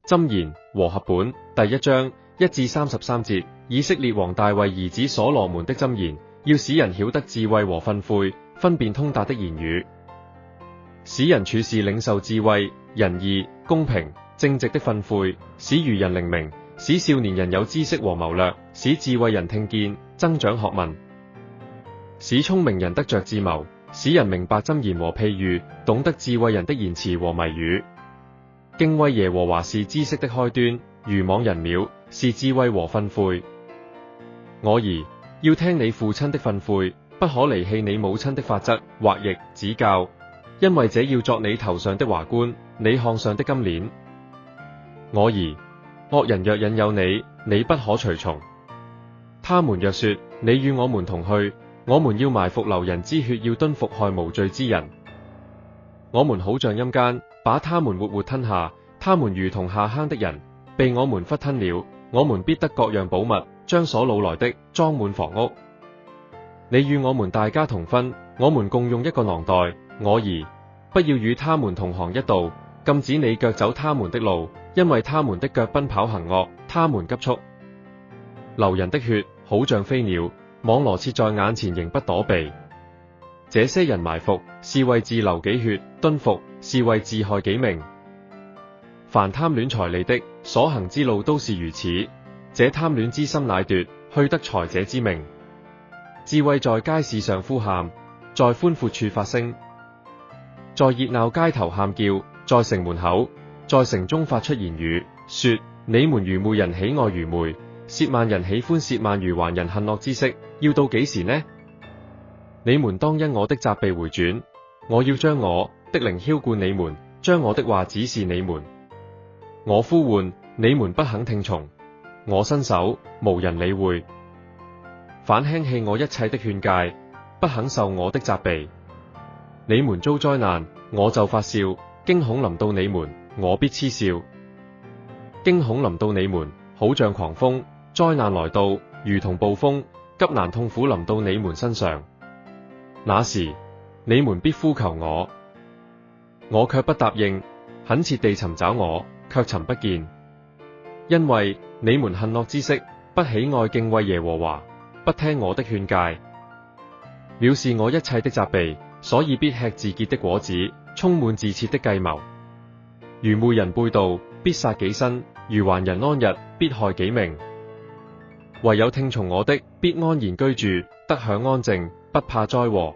箴言和合本第1章1至33節，以色列王大衛兒子所羅門的箴言，要使人曉得智慧和訓誨，分辨通達的言語，使人處事領受智慧、仁義、公平、正直的訓誨，使愚人靈明，使少年人有知識和謀略，使智慧人聽見，增長學問，使聰明人得着智謀，使人明白箴言和譬喻，懂得智慧人的言辭和謎語。敬畏耶和華是知識的開端，愚妄人渺是智慧和訓誨。我兒，要聽你父親的訓誨，不可離棄你母親的法則，或譯指教，因為這要作你頭上的華冠，你項上的金鏈。我兒，惡人若引誘你，你不可隨從。他們若說，你與我們同去，我們要埋伏流人之血，要蹲伏害無罪之人。我們好像陰間，把他們活活吞下，他們如同下坑的人，被我們忽吞了。我們必得各樣寶物，將所擄來的裝滿房屋。你與我們大家同分，我們共用一個囊袋。我兒，不要與他們同行一道，禁止你腳走他們的路，因為他們的腳奔跑行惡，他們急速。流人的血好像飛鳥，網羅設在眼前仍不躲避。這些人埋伏是為自流己血，蹲伏是為自害己命。凡貪戀財利的，所行之路都是如此。這貪戀之心乃奪去得財者之命。智慧在街市上呼喊，在寬闊處發聲，在熱鬧街頭喊叫，在城門口，在城中發出言語，說：你們愚昧人喜愛愚昧，褻慢人喜歡褻慢，愚頑人恨惡知識，要到幾時呢？你們當因我的責備回轉，我要將我的靈澆灌你們，將我的話指示你們。我呼喚，你們不肯聽從；我伸手，無人理會。反輕棄我一切的勸誡，不肯受我的責備。你們遭災難，我就發笑；驚恐臨到你們，我必嗤笑。驚恐臨到你們，好像狂風；災難來到，如同暴風；急難痛苦臨到你們身上。那時，你們必呼求我，我卻不答應；懇切地尋找我，卻尋不見。因為你們恨惡知識，不喜愛敬畏耶和華，不聽我的勸誡，藐視我一切的責備，所以必吃自結的果子，充滿自設的計謀。愚昧人背道，必殺己身；愚頑人安逸，必害己命。唯有聽從我的，必安然居住，得享安靜，不怕災禍。